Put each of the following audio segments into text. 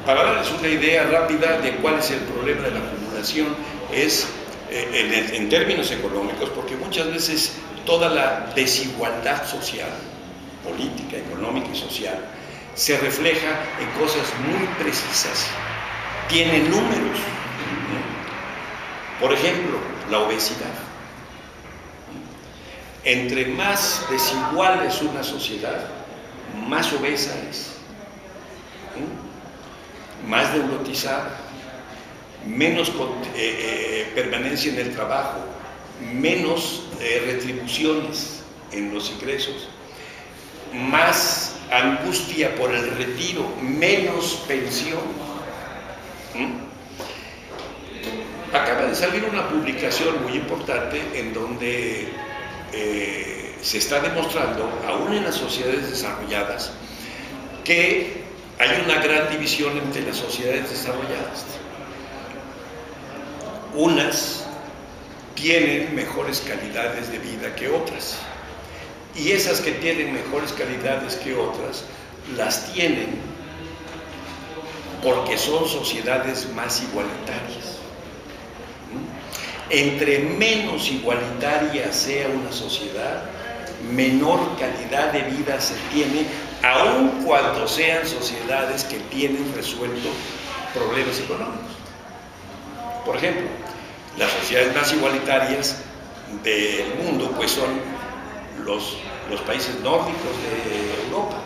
Para darles una idea rápida de cuál es el problema de la acumulación, es en términos económicos, porque muchas veces toda la desigualdad social, política, económica y social, se refleja en cosas muy precisas, tiene números. Por ejemplo, la obesidad. Entre más desigual es una sociedad, más obesa es, más neurotizada, menos permanencia en el trabajo, menos retribuciones en los ingresos, más angustia por el retiro, menos pensión. Acaba de salir una publicación muy importante en donde se está demostrando, aún en las sociedades desarrolladas, que hay una gran división entre las sociedades desarrolladas. Unas tienen mejores calidades de vida que otras, y esas que tienen mejores calidades que otras las tienen porque son sociedades más igualitarias. Entre menos igualitaria sea una sociedad, menor calidad de vida se tiene, aun cuando sean sociedades que tienen resuelto problemas económicos. Por ejemplo, las sociedades más igualitarias del mundo pues son los países nórdicos de Europa,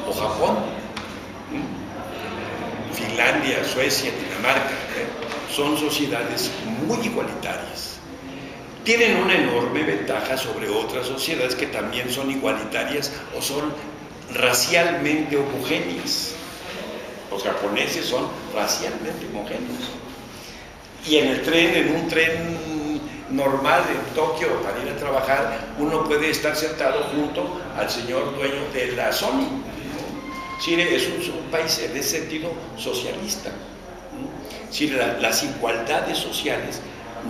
o Japón, Finlandia, Suecia, Dinamarca, son sociedades muy igualitarias. Tienen una enorme ventaja sobre otras sociedades que también son igualitarias o son racialmente homogéneas. Los japoneses son racialmente homogéneos. Y en un tren normal en Tokio para ir a trabajar, uno puede estar sentado junto al señor dueño de la Sony. Chile es un país en ese sentido socialista. Chile, las igualdades sociales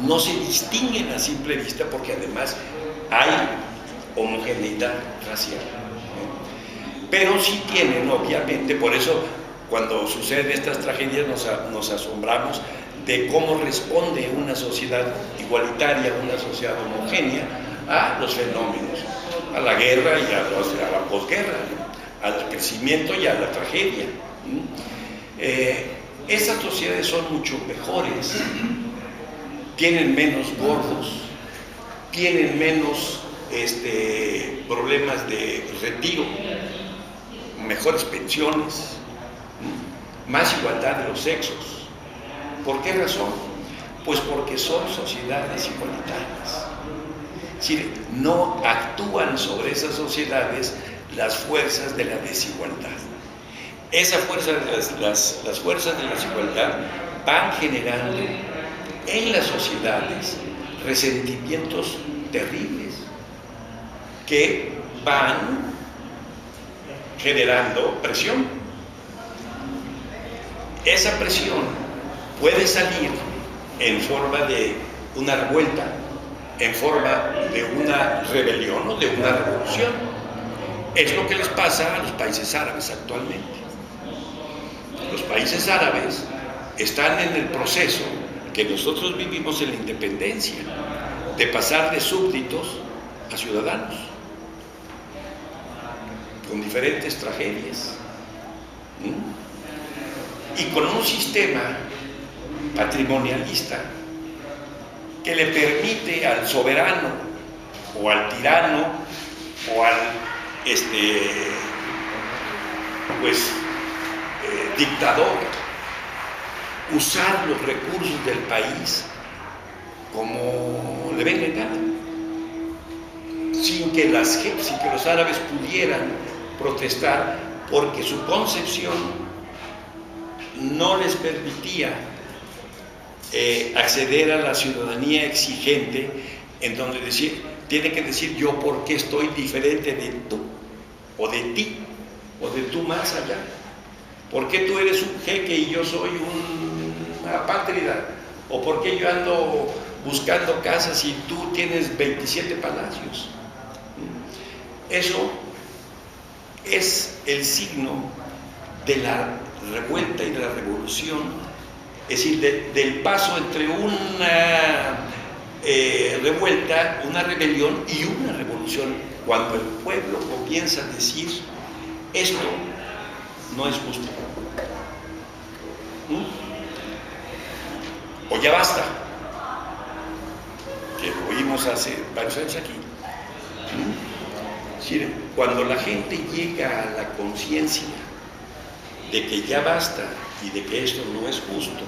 no se distinguen a simple vista porque además hay homogeneidad racial. Pero sí tienen, obviamente, por eso cuando suceden estas tragedias nos asombramos de cómo responde una sociedad igualitaria, una sociedad homogénea a los fenómenos, a la guerra y a la posguerra, al crecimiento y a la tragedia. Esas sociedades son mucho mejores, tienen menos gordos, tienen menos problemas de retiro, mejores pensiones, más igualdad de los sexos. ¿Por qué razón? Pues porque son sociedades igualitarias. Es decir, no actúan sobre esas sociedades las fuerzas de la desigualdad. Esa fuerza, las fuerzas de la desigualdad van generando en las sociedades resentimientos terribles que van generando presión. Esa presión puede salir en forma de una revuelta, en forma de una rebelión o de una revolución. Es lo que les pasa a los países árabes actualmente. Los países árabes están en el proceso que nosotros vivimos en la independencia, de pasar de súbditos a ciudadanos, con diferentes tragedias, y con un sistema patrimonialista que le permite al soberano o al tirano o al dictador usar los recursos del país como le venga en gana, sin que los árabes pudieran protestar, porque su concepción no les permitía acceder a la ciudadanía exigente, en donde tiene que decir yo por qué estoy diferente de tú, o de ti, o de tú más allá. ¿Por qué tú eres un jeque y yo soy una apátrida? ¿O por qué yo ando buscando casas y tú tienes 27 palacios? Eso es el signo de la revuelta y de la revolución, es decir, del paso entre una revuelta, una rebelión y una revolución, cuando el pueblo comienza a decir, esto no es justo. O ya basta, que lo oímos hace varios años aquí. Cuando la gente llega a la conciencia de que ya basta y de que esto no es justo,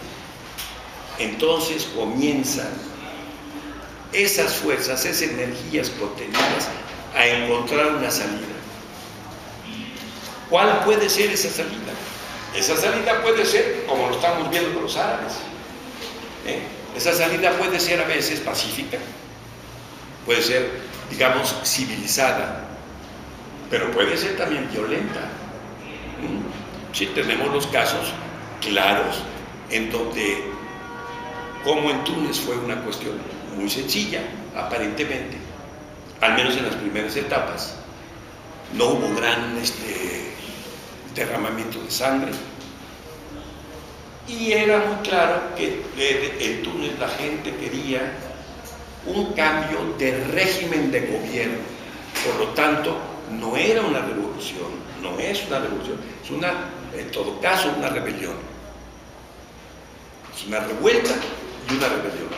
entonces comienzan esas fuerzas, esas energías contenidas a encontrar una salida. ¿Cuál puede ser esa salida? Esa salida puede ser, como lo estamos viendo con los árabes, esa salida puede ser a veces pacífica, puede ser, digamos, civilizada, pero puede ser también violenta. Sí, tenemos los casos claros en donde, como en Túnez, fue una cuestión muy sencilla, aparentemente, al menos en las primeras etapas. No hubo gran derramamiento de sangre, y era muy claro que en Túnez la gente quería un cambio de régimen de gobierno. Por lo tanto, no era una revolución, no es una revolución, es una, en todo caso, una rebelión. Es una revuelta y una rebelión.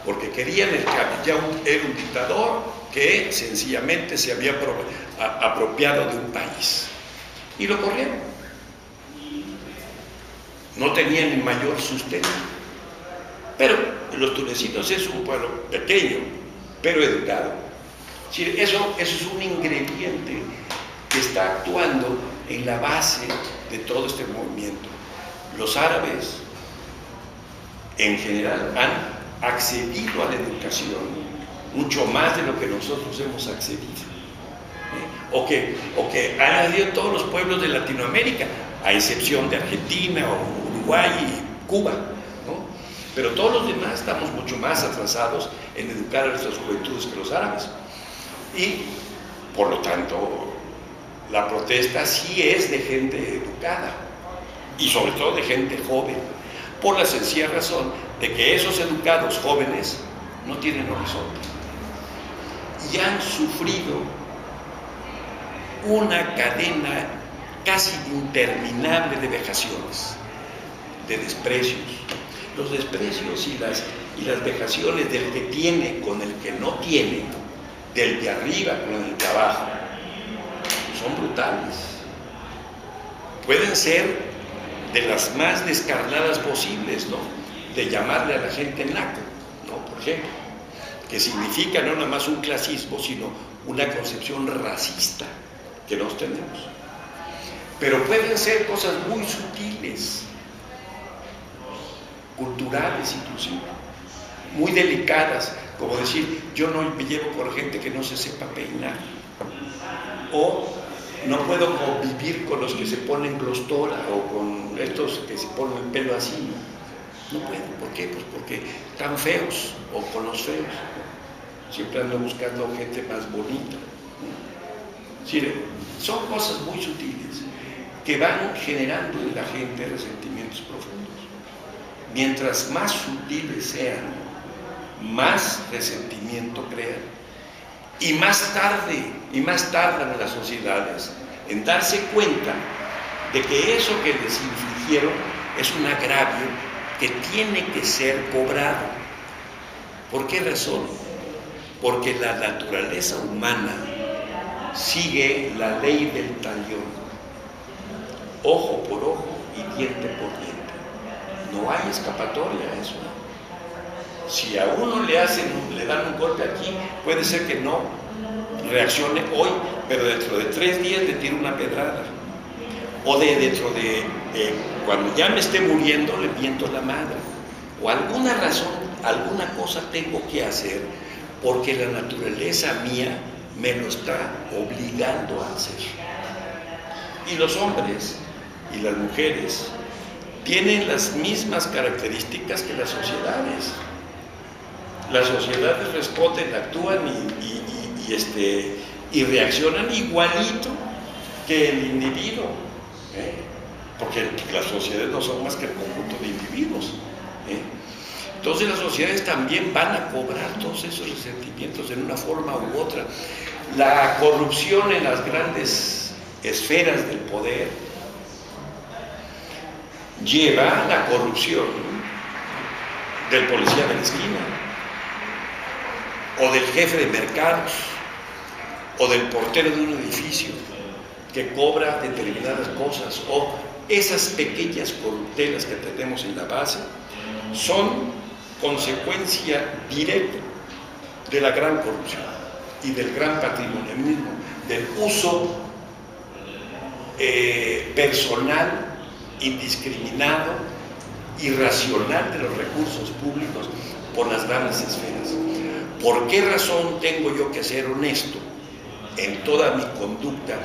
Porque querían el cambio. Era un dictador que sencillamente se había apropiado de un país. Y lo corrieron. No tenían ni mayor sustento. Pero los tunecinos es un pueblo pequeño, pero educado. Eso es un ingrediente que está actuando en la base de todo este movimiento. Los árabes, en general, han accedido a la educación mucho más de lo que nosotros hemos accedido. O que han accedido todos los pueblos de Latinoamérica, a excepción de Argentina, o Uruguay y Cuba, ¿no? Pero todos los demás estamos mucho más atrasados en educar a nuestras juventudes que los árabes. Y, por lo tanto, la protesta sí es de gente educada, y sobre todo de gente joven, por la sencilla razón de que esos educados jóvenes no tienen horizonte y han sufrido una cadena casi interminable de vejaciones, de desprecios. Los desprecios y las vejaciones del que tiene con el que no tiene, del de arriba con el de abajo, son brutales. Pueden ser de las más descarnadas posibles, ¿no? De llamarle a la gente naco, ¿no? Por ejemplo, que significa no nada más un clasismo, sino una concepción racista que nos tenemos. Pero pueden ser cosas muy sutiles, culturales inclusive, muy delicadas, como decir, yo no me llevo con gente que no se sepa peinar, o no puedo convivir con los que se ponen glostora o con estos que se ponen el pelo así, no puedo. ¿Por qué? Pues porque están feos, o con los feos. Siempre ando buscando gente más bonita. Sí, son cosas muy sutiles que van generando en la gente resentimientos profundos. Mientras más sutiles sean, más resentimiento crean, y más tardan las sociedades en darse cuenta de que eso que les infligieron es un agravio que tiene que ser cobrado. ¿Por qué razón? Porque la naturaleza humana sigue la ley del talión, ojo por ojo y diente por diente. No hay escapatoria a eso. Si a uno le dan un golpe aquí, puede ser que no reaccione hoy, pero dentro de 3 días le tiro una pedrada. O dentro de cuando ya me esté muriendo, le viento la madre. O alguna razón, alguna cosa tengo que hacer, porque la naturaleza mía me lo está obligando a hacer. Y los hombres y las mujeres tienen las mismas características que las sociedades. Las sociedades responden, actúan y reaccionan igualito que el individuo. porque las sociedades no son más que el conjunto de individuos, ¿eh? Entonces las sociedades también van a cobrar todos esos resentimientos en una forma u otra. La corrupción en las grandes esferas del poder lleva a la corrupción del policía de la esquina, o del jefe de mercados, o del portero de un edificio que cobra determinadas cosas, o esas pequeñas corruptelas que tenemos en la base son consecuencia directa de la gran corrupción y del gran patrimonialismo, del uso personal, indiscriminado, irracional de los recursos públicos por las grandes esferas. ¿Por qué razón tengo yo que ser honesto en toda mi conducta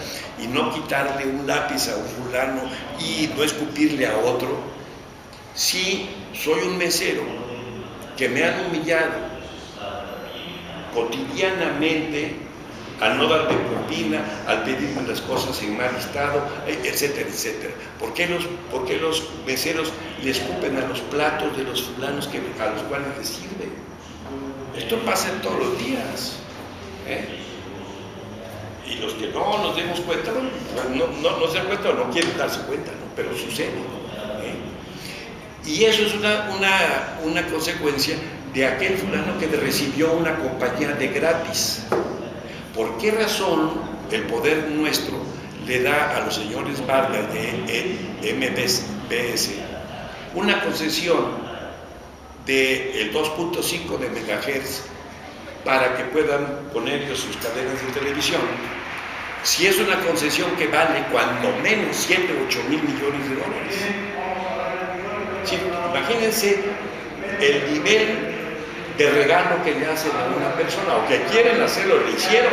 y no quitarle un lápiz a un fulano y no escupirle a otro, si soy un mesero que me han humillado cotidianamente al no darme propina, al pedirme las cosas en mal estado, etcétera, etcétera? ¿Por qué los meseros le escupen a los platos de los fulanos a los cuales les sirven? Esto pasa todos los días, ¿eh? Y los que no nos demos cuenta, no se dan cuenta o no quieren darse cuenta, ¿no? Pero sucede, ¿eh? Y eso es una consecuencia de aquel fulano que recibió una compañía de gratis. ¿Por qué razón el poder nuestro le da a los señores Vargas de MBS una concesión del 2.5 de megahertz para que puedan poner ellos sus cadenas de televisión, si es una concesión que vale cuando menos 7 o 8 mil millones de dólares? Sí, imagínense el nivel de regalo que le hacen a una persona, o que quieren hacerlo, le hicieron,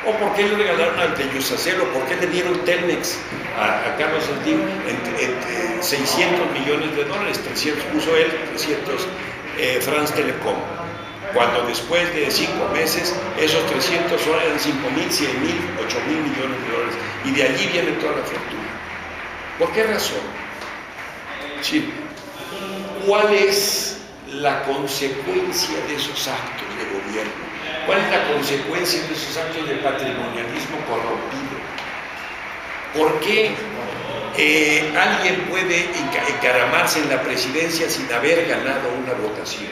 o por qué le regalaron al Teyusacero, por qué le dieron Telmex a Carlos Slim entre 600 millones de dólares, 300 puso él, 300 France Telecom, cuando después de 5 meses esos 300 eran 5 mil, 100 mil, 8 mil millones de dólares, y de allí viene toda la fortuna. ¿Por qué razón? Sí. ¿Cuál es la consecuencia de esos actos de gobierno? ¿Cuál es la consecuencia de esos actos de patrimonialismo corrompido? ¿Por qué alguien puede encaramarse en la presidencia sin haber ganado una votación?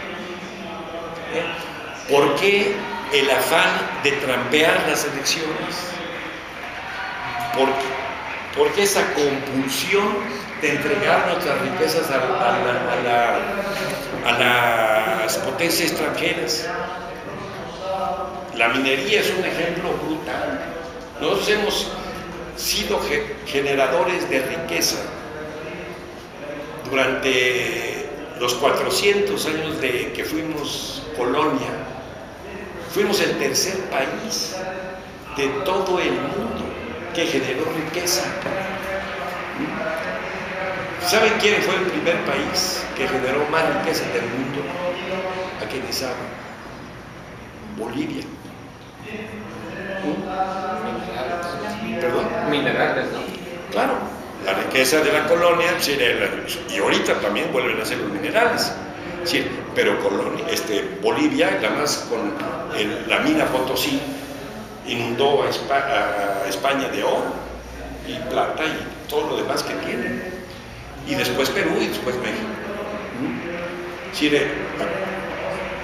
¿Por qué el afán de trampear las elecciones? ¿Por qué esa compulsión de entregar nuestras riquezas a las potencias extranjeras? La minería es un ejemplo brutal. Nosotros hemos sido generadores de riqueza durante los 400 años de que fuimos colonia. Fuimos el tercer país de todo el mundo que generó riqueza. ¿Saben quién fue el primer país que generó más riqueza del mundo? ¿A quiénes saben? Bolivia. ¿Perdón? Minerales, ¿no? Claro, la riqueza de la colonia, y ahorita también vuelven a ser los minerales. Sí, pero Bolivia, además con la mina Potosí, inundó a España de oro y plata y todo lo demás que tiene. Y después Perú y después México. Chile,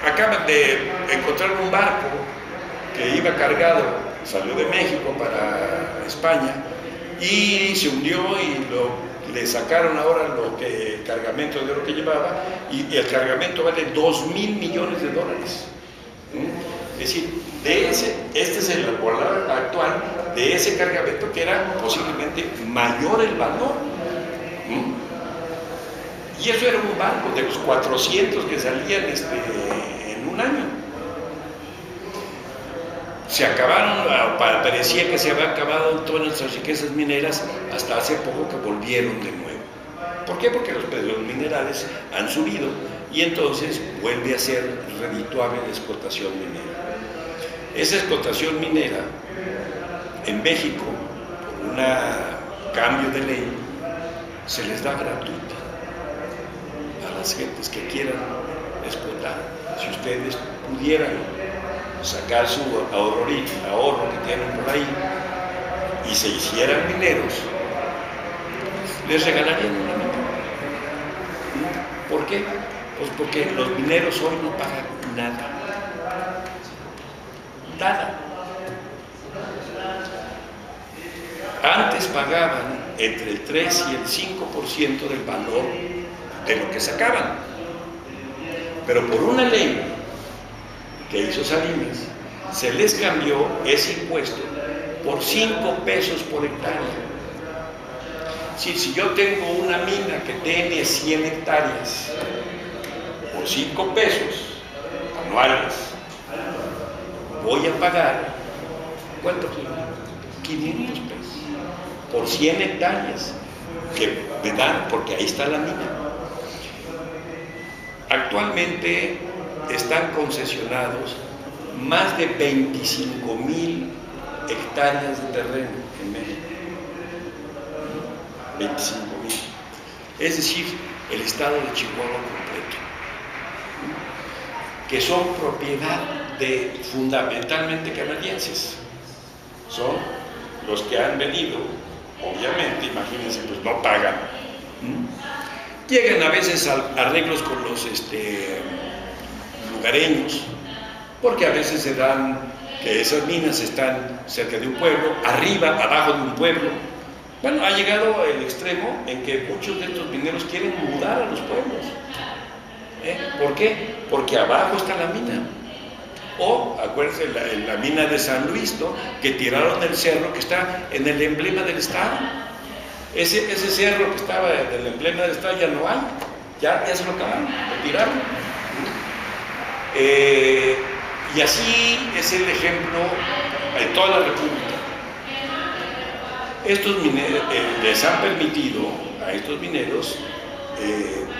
acaban de encontrar un barco que iba cargado, salió de México para España y se hundió y le sacaron ahora el cargamento de oro que llevaba, y el cargamento vale 2.000 millones de dólares. Es decir, este es el valor actual de ese cargamento, que era posiblemente mayor el valor. Y eso era un barco de los 400 que salían en un año. Se acabaron, parecía que se habían acabado todas nuestras riquezas mineras hasta hace poco que volvieron de nuevo. ¿Por qué? Porque los precios minerales han subido y entonces vuelve a ser redituable la explotación minera. Esa explotación minera en México, por un cambio de ley, se les da gratuita a las gentes que quieran explotar. Si ustedes pudieran sacar su ahorro que tienen por ahí y se hicieran mineros, les regalarían una mina. ¿Por qué? Pues porque los mineros hoy no pagan nada. Nada. Antes pagaban entre el 3 y el 5% del valor de lo que sacaban. Pero por una ley que hizo Salinas, se les cambió ese impuesto por 5 pesos por hectárea. Si yo tengo una mina que tiene 100 hectáreas, por 5 pesos anuales, voy a pagar, ¿cuánto? 500 pesos por 100 hectáreas que me dan, porque ahí está la mina. Actualmente están concesionados más de 25,000 hectáreas de terreno en México. 25,000. Es decir, el estado de Chihuahua completo, que son propiedad de fundamentalmente canadienses. Son los que han venido, obviamente, imagínense, pues no pagan. Llegan a veces a arreglos con los lugareños, porque a veces se dan que esas minas están cerca de un pueblo, arriba, abajo de un pueblo. Bueno, ha llegado el extremo en que muchos de estos mineros quieren mudar a los pueblos. ¿Por qué? Porque abajo está la mina. O, acuérdense, la mina de San Luis, ¿no?, que tiraron del cerro que está en el emblema del estado. Ese cerro que estaba en el emblema del estado ya no hay, ya se lo acabaron, lo tiraron. Y así es el ejemplo en toda la República. Estos mineros les han permitido a estos mineros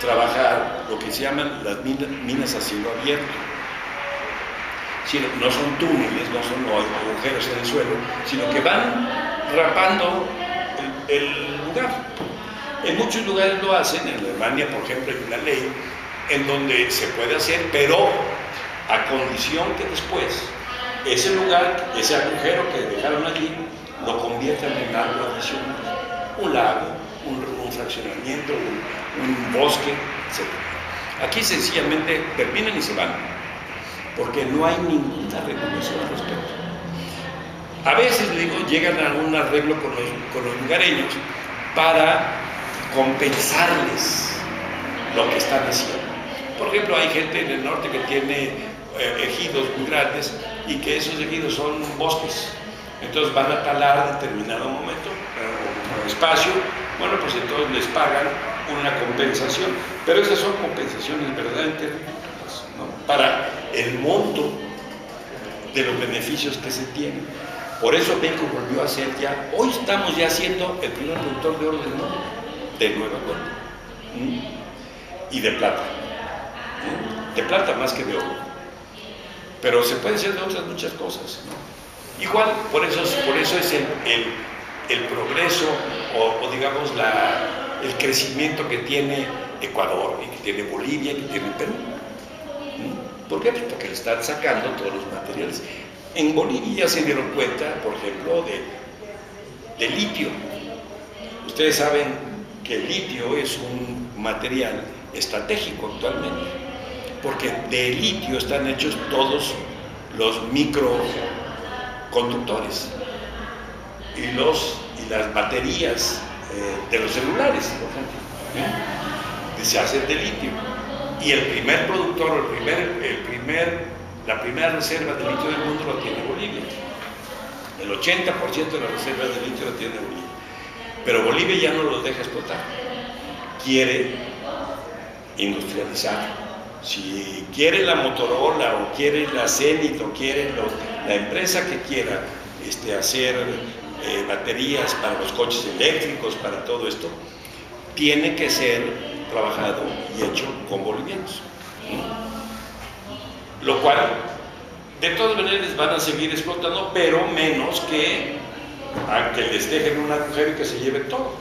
trabajar lo que se llaman las minas a cielo abierto. Sí, no son túneles, no son agujeros en el suelo, sino que van rapando el lugar. En muchos lugares lo hacen, en Alemania, por ejemplo, hay una ley en donde se puede hacer, pero a condición que después ese lugar, ese agujero que dejaron allí, lo conviertan en algo adicional, un lago, un fraccionamiento, un bosque, etc. Aquí sencillamente terminan y se van, porque no hay ninguna regulación al respecto. A veces, digo, llegan a un arreglo con los lugareños para compensarles lo que están haciendo. Por ejemplo, hay gente en el norte que tiene ejidos muy grandes y que esos ejidos son bosques. Entonces van a talar en determinado momento o espacio. Bueno, pues entonces les pagan una compensación. Pero esas son compensaciones verdaderamente ridículas, ¿no?, para el monto de los beneficios que se tienen. Por eso México volvió a ser ya, hoy estamos ya siendo el primer productor de oro del mundo, de nueva cuenta, y de plata, de plata más que de oro, pero se puede hacer de otras muchas cosas, ¿no? Igual, por eso es el progreso o digamos el crecimiento que tiene Ecuador y que tiene Bolivia y que tiene Perú. ¿Por qué? Pues porque le están sacando todos los materiales. En Bolivia ya se dieron cuenta, por ejemplo, de litio. Ustedes saben que el litio es un material estratégico actualmente, porque de litio están hechos todos los microconductores y las baterías de los celulares, por ejemplo, se hacen de litio. Y el primer productor, la primera reserva de litio del mundo lo tiene Bolivia. El 80% de las reservas de litio lo tiene Bolivia. Pero Bolivia ya no los deja explotar. Quiere industrializar. Si quiere la Motorola o quiere la Zenith o quiere la empresa que quiera hacer baterías para los coches eléctricos, para todo esto, tiene que ser trabajado y hecho con bolivianos. Lo cual, de todas maneras, les van a seguir explotando, pero menos que a que les dejen un agujero y que se lleven todo.